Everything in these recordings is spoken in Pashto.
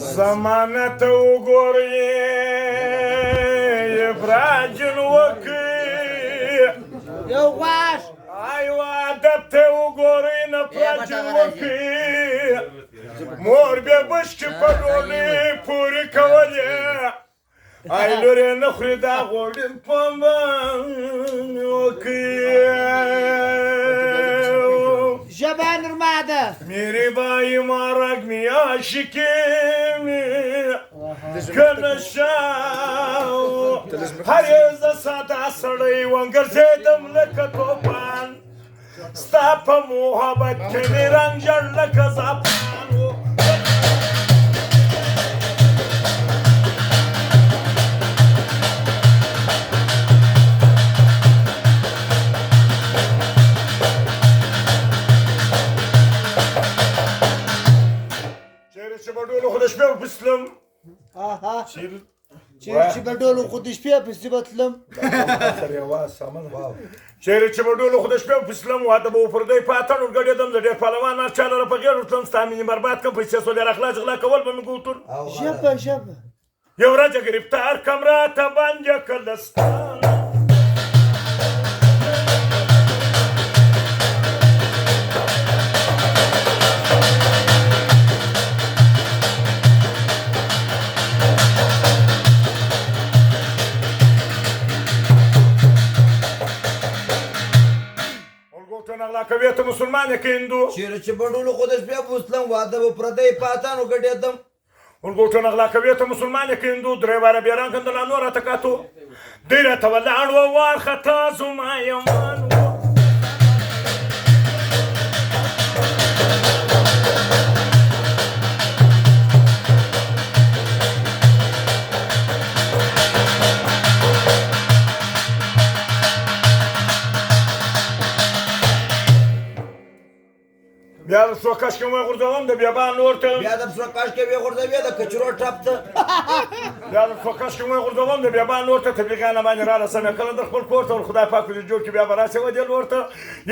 زمانه ته وګورې ابراجن وکړي یو غواش ایوه ادب ته وګورې نه پراجن وکړي مور بیا بشکې په ډولې پورې کولې ای لورې نه خوري دا غوړي په وکړي ژبه نرمه ده میری بایی مارک می عاشقی کنه شاو هر یز ساده سړی وګرځېدم لکه توپان ستا په محبت کې مې رنګ ژړ لکه زعفران چې په ډولو خو د شپې په تلم چیرې چې په ډولو خو د شپې پسې به تلم چیرې چې په ډولو خو د شپې په تلم واده به وپردی په اتڼ ورګډېدم د ډېر پهلوان هر چا لره په غېږ ورتلم ستا مینې برباد کړم پیسې سولې راخلاص غلا کول به مې ګوتون ژبه ژبه یو ورځ ګرفتار کم راته بنجه کلستان نغلا کوي ته مسلمان یې که هندو چیرې چې په ډولو خو د شپې بوتلم واده به پردی په اتڼ وګډېدم ورګوټو نغلا کوي ته مسلمان یې که هندو درې واره بیا رانګندله نور راته کاتو دی راته ولاړ و وارخطا زما یمان بیا د سوکش کې مې غورځوم د بیابان لور ته بیا د سوکش کې وې غورځوې د کچرو ټپ ته بیا د سوکش کې مې غورځوم د بیابان لور ته تبلیغانه باندې رارسم کله د خپل کور ته ور خدای پاک دې جوړ کړي بیا به راسې دې لور ته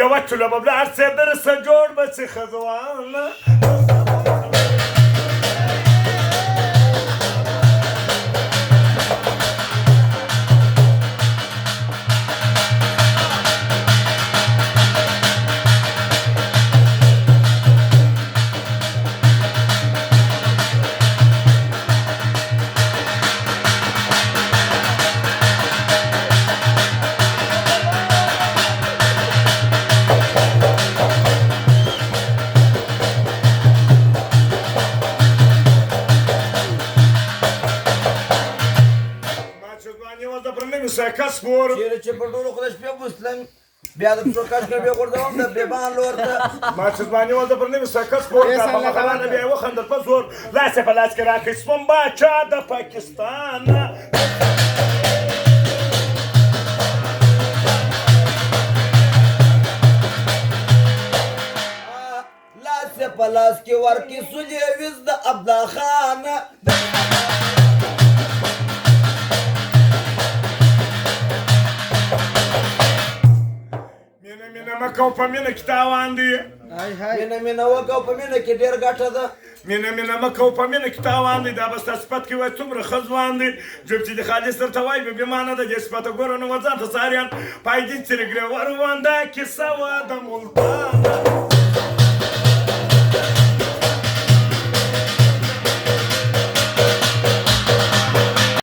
یوه چوله به بلاړ سې درسه جوړ به سي ښځوانه سپور چیرې چې په ډولو خو د شپې بوتلم بیا د سوکش کې وې غورځوم د بیابان لور ته ما چې ځواني وه د پر نوي سکه سپور کړه په مخالانه بیا یې وخندل په زور لاس یې په لاس کې راکړئ سوم باچا د پاکستان لاس یې په لاس کې ورکړي سولې ویز د عبدالله خان مینه مکه او په مینه کې تاوان دی مینه مینه وکړه او په مینه کې ډېر ګټه ده مینه مینه مکه او په مینه کې تاوان دی دا به ستا صفت کې وایي څومره ښه ځوان دی جب چې د خالص درته وایي بې بیمانه ده دې صفته ګوره نو ځان ته ساریان پایدین څرګرې ور وانده کیسه وه د ملتانه